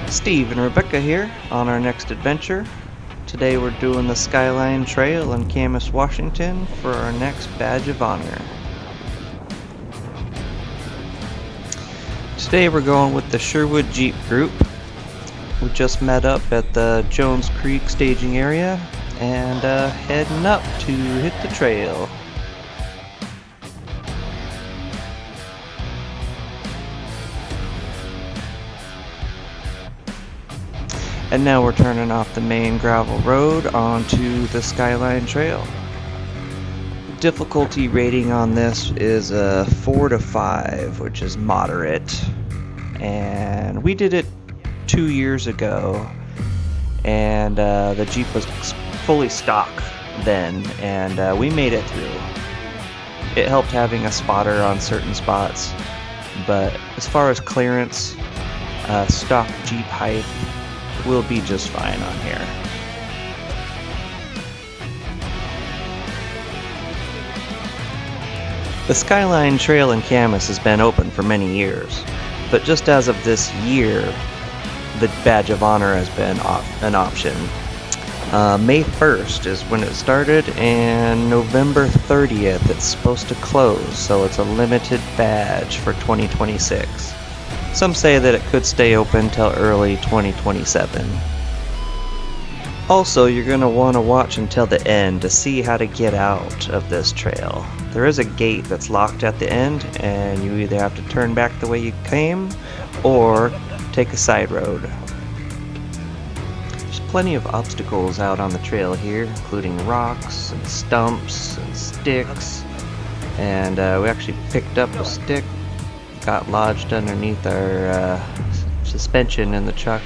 Steve and Rebecca here on our next adventure. Today we're doing the Skyline Trail in Camas, Washington for our next Badge of Honor. Today we're going with the Sherwood Jeep group. We just met up at the Jones Creek staging area and heading up to hit the trail. And now we're turning off the main gravel road onto the Skyline Trail. Difficulty rating on this is a 4 to 5, which is moderate. And we did it 2 years ago, and the Jeep was fully stock then, and we made it through. It helped having a spotter on certain spots, but as far as clearance, stock Jeep height, we'll be just fine on here. The Skyline Trail in Camas has been open for many years, but just as of this year, the Badge of Honor has been an option. May 1st is when it started, and November 30th it's supposed to close, so it's a limited badge for 2026. Some say that it could stay open till early 2027. Also, you're going to want to watch until the end to see how to get out of this trail. There is a gate that's locked at the end, and you either have to turn back the way you came or take a side road. There's plenty of obstacles out on the trail here, including rocks and stumps and sticks, and we actually picked up a stick, got lodged underneath our suspension in the truck,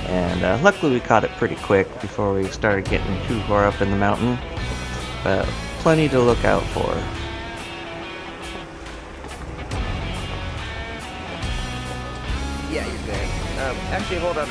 and luckily we caught it pretty quick before we started getting too far up in the mountain, but plenty to look out for. Yeah, you're good. Actually, hold on.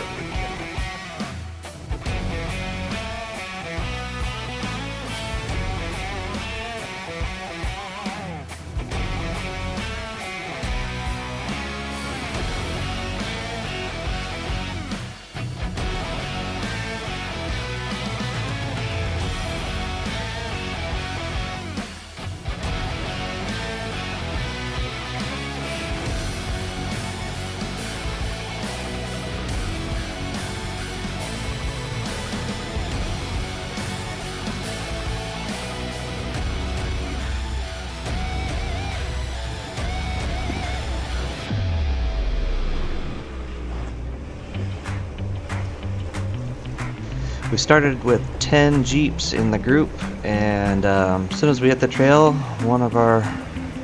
We started with 10 Jeeps in the group, and as soon as we hit the trail, one of our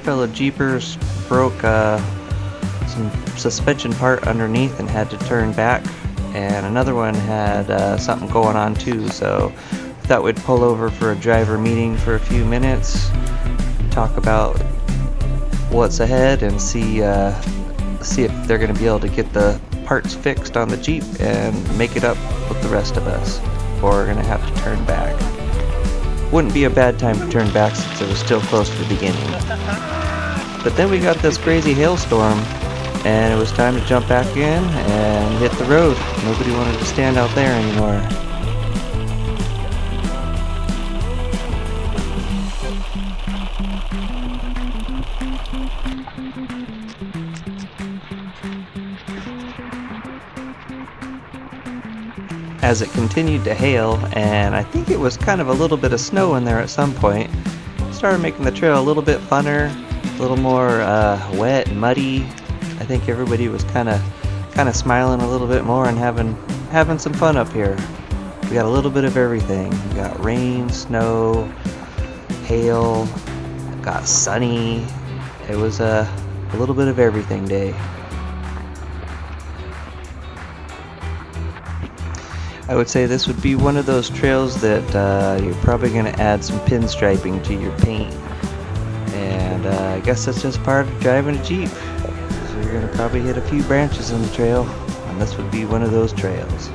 fellow Jeepers broke some suspension part underneath and had to turn back, and another one had something going on too, so we thought we'd pull over for a driver meeting for a few minutes, talk about what's ahead, and see if they're going to be able to get the parts fixed on the Jeep and make it up with the rest of us, or we're going to have to turn back. Wouldn't be a bad time to turn back since it was still close to the beginning. But then we got this crazy hailstorm, and it was time to jump back in and hit the road. Nobody wanted to stand out there anymore. As it continued to hail, and I think it was kind of a little bit of snow in there at some point, it started making the trail a little bit funner, a little more wet and muddy. I think everybody was kind of smiling a little bit more and having some fun up here. We got a little bit of everything. We got rain, snow, hail, got sunny. It was a little bit of everything day. I would say this would be one of those trails that you're probably going to add some pinstriping to your paint. And I guess that's just part of driving a Jeep. So you're going to probably hit a few branches on the trail, and this would be one of those trails.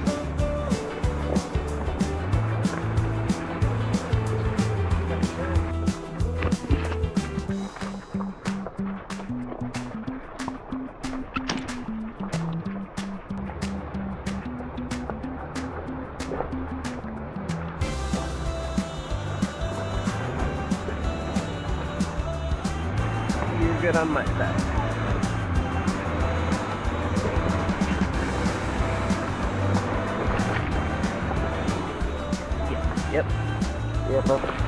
good on my side. Yep. Yep.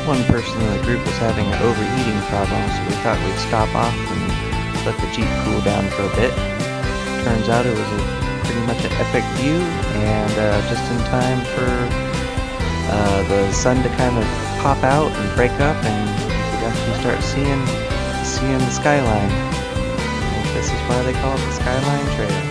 One person in the group was having an overheating problem, so we thought we'd stop off and let the Jeep cool down for a bit. Turns out it was pretty much an epic view, and just in time for the sun to kind of pop out and break up, and we could actually start seeing the skyline. I think this is why they call it the Skyline Trail.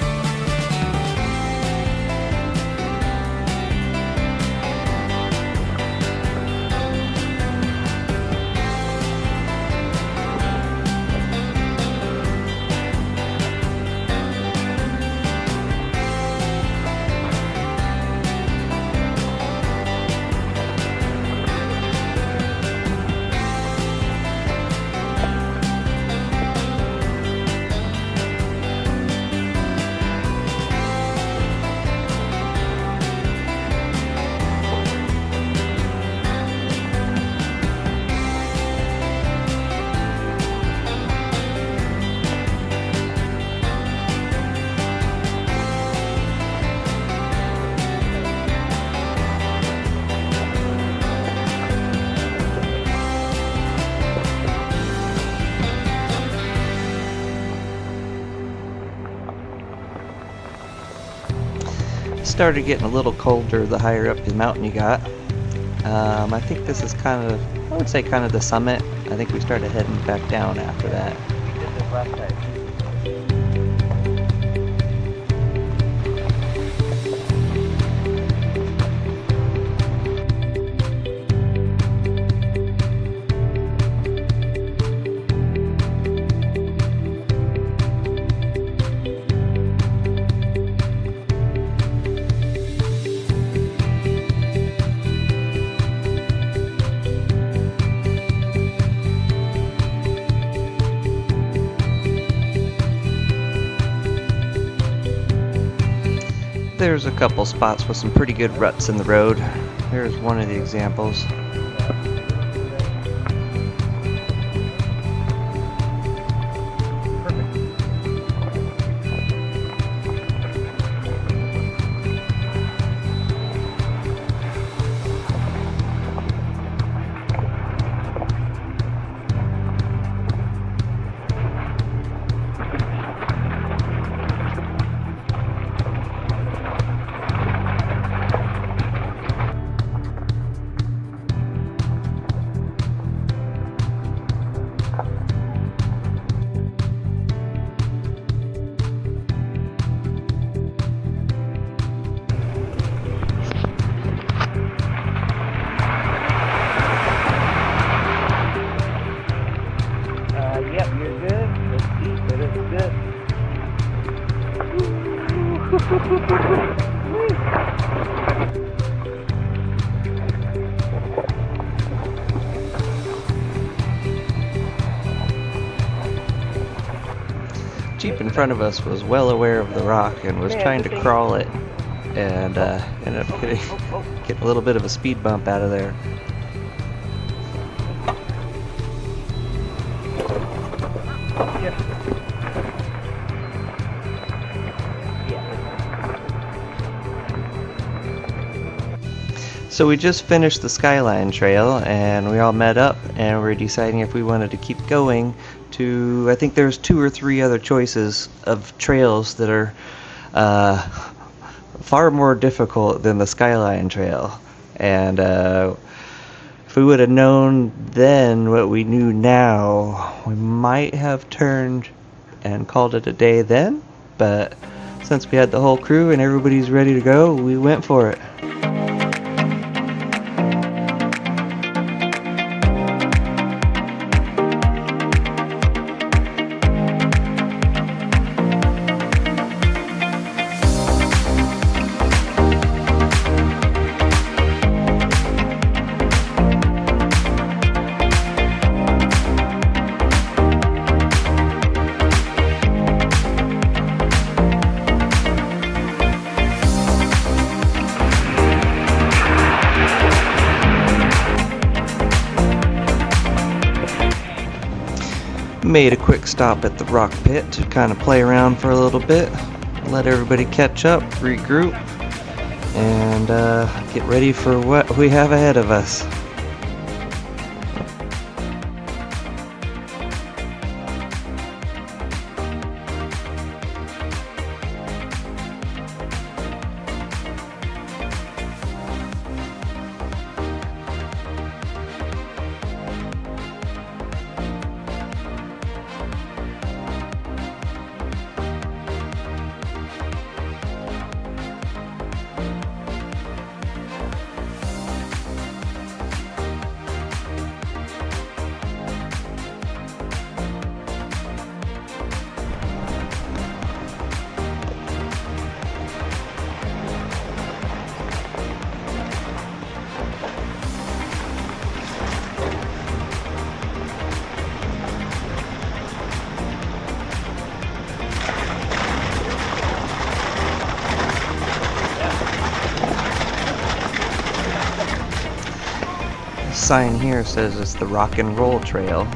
started getting a little colder the higher up the mountain you got. I think this is kind of, I would say kind of the summit. I think we started heading back down after that. We did this last time. There's a couple spots with some pretty good ruts in the road. Here's one of the examples. Yep, you're good. Let's eat, but it's good. Jeep in front of us was well aware of the rock and was trying to crawl it, and ended up getting a little bit of a speed bump out of there. So we just finished the Skyline Trail and we all met up and we're deciding if we wanted to keep going to, I think there's 2 or 3 other choices of trails that are far more difficult than the Skyline Trail. And if we would have known then what we knew now, we might have turned and called it a day then, but since we had the whole crew and everybody's ready to go, we went for it. Made a quick stop at the rock pit to kind of play around for a little bit, let everybody catch up, regroup, and get ready for what we have ahead of us. Sign here says it's the Rock and Roll Trail,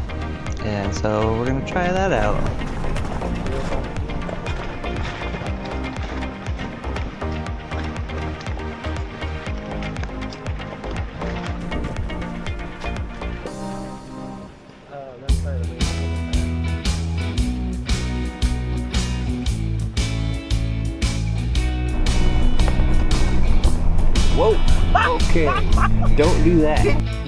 and so we're gonna try that out. Whoa. Okay. Don't do that.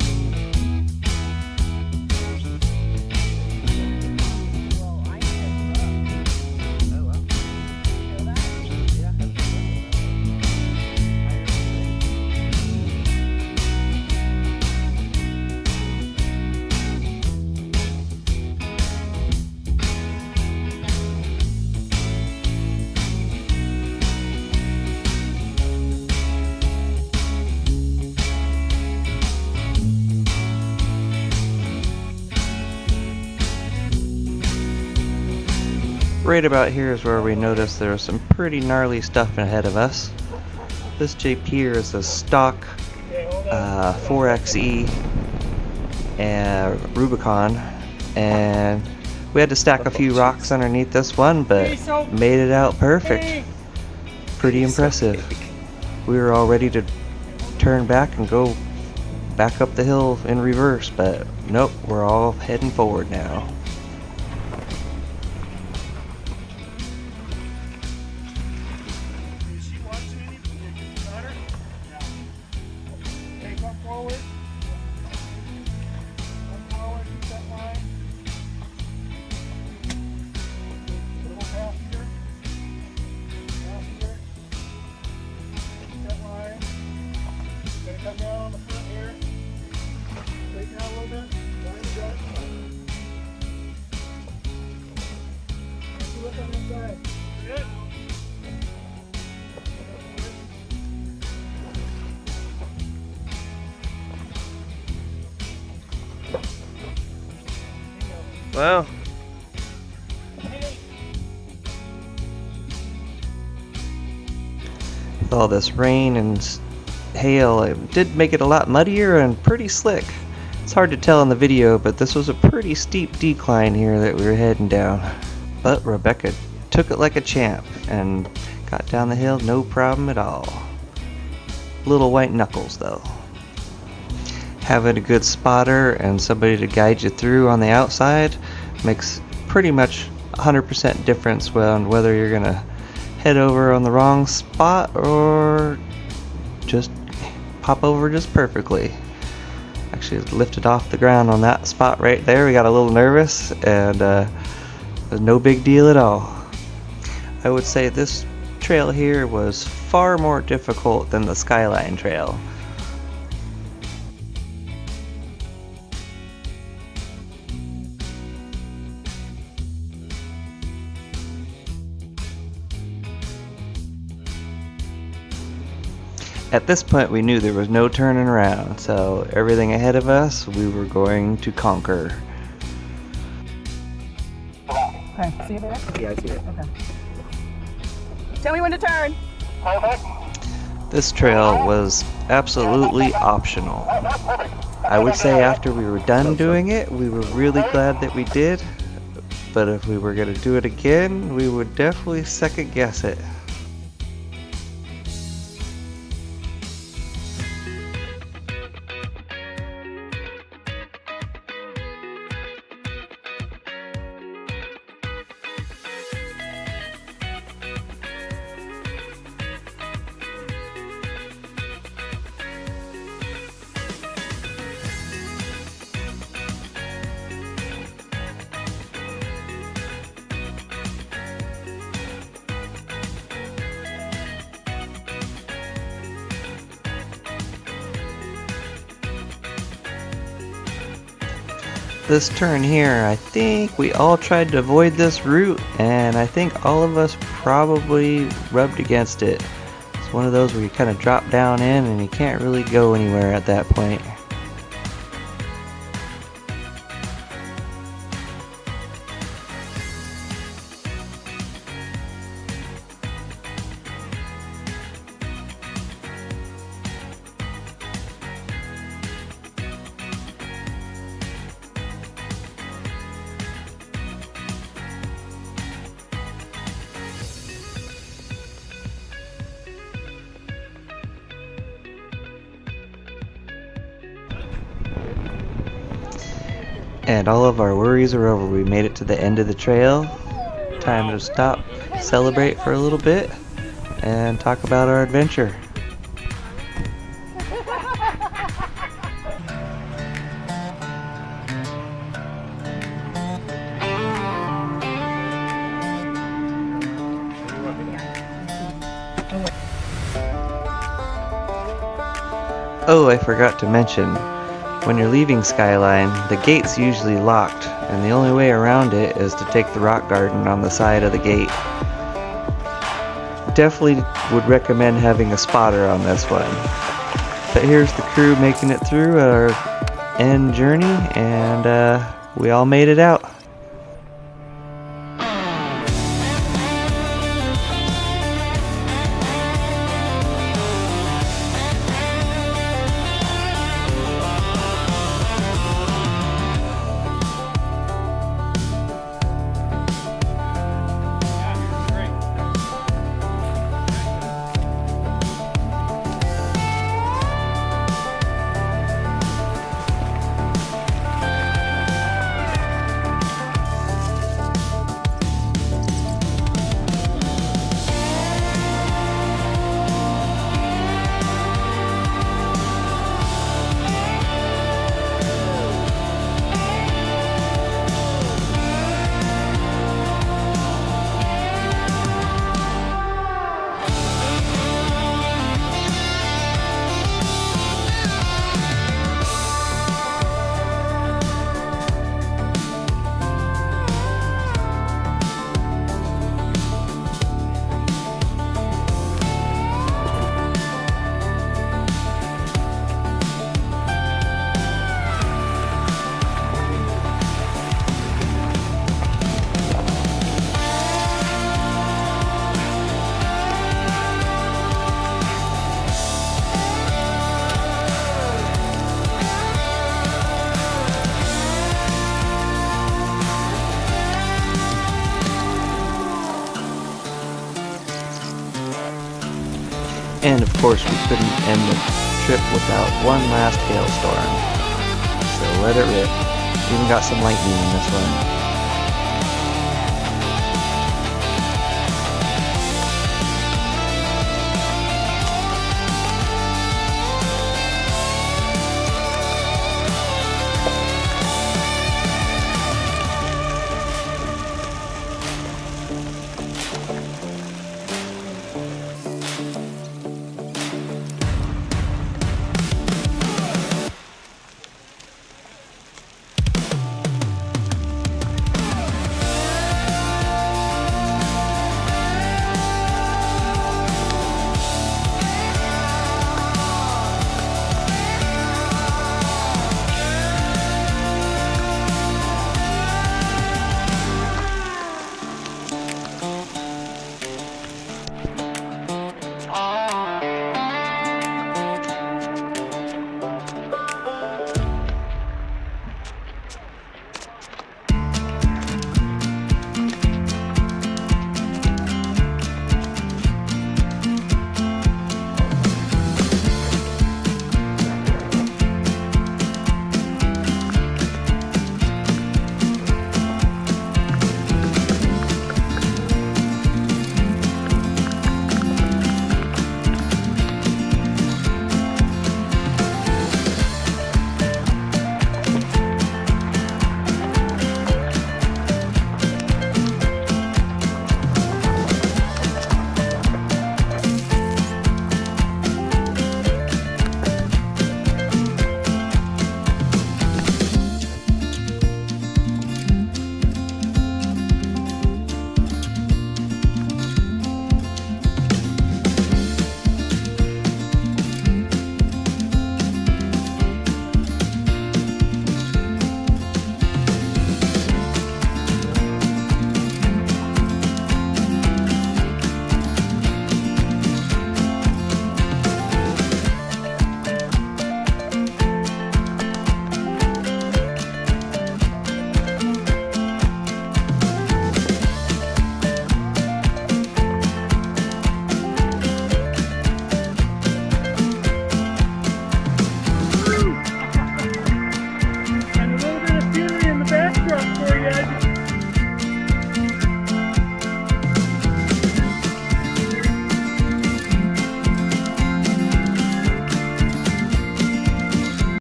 Right about here is where we noticed there was some pretty gnarly stuff ahead of us. This Jeep here is a stock 4xe Rubicon, and we had to stack a few rocks underneath this one, but made it out perfect. Pretty impressive. We were all ready to turn back and go back up the hill in reverse, but nope, we're all heading forward now. Come down on the front here. Straighten out a little bit. Line it up. Let's look on this side. Good. Wow. With all this rain and hail, it did make it a lot muddier and pretty slick. It's hard to tell in the video, but this was a pretty steep decline here that we were heading down. But Rebecca took it like a champ and got down the hill no problem at all. Little white knuckles though. Having a good spotter and somebody to guide you through on the outside makes pretty much 100% difference on whether you're gonna head over on the wrong spot or just pop over just perfectly. Actually lifted off the ground on that spot right there. We got a little nervous, and it was no big deal at all. I would say this trail here was far more difficult than the Skyline trail. At this point we knew there was no turning around, so everything ahead of us we were going to conquer. Okay, see you there? Yeah, I see it. Okay. Tell me when to turn. Perfect. This trail was absolutely optional. I would say after we were done doing it, we were really glad that we did, but if we were going to do it again, we would definitely second guess it. This turn here, I think we all tried to avoid this route, and I think all of us probably rubbed against it. It's one of those where you kind of drop down in and you can't really go anywhere at that point. And all of our worries are over. We made it to the end of the trail. Time to stop, celebrate for a little bit, and talk about our adventure. Oh, I forgot to mention, when you're leaving Skyline, the gate's usually locked, and the only way around it is to take the rock garden on the side of the gate. Definitely would recommend having a spotter on this one. But here's the crew making it through our end journey, and we all made it out. And of course, we couldn't end the trip without one last hailstorm. So let it rip. Even got some lightning in this one.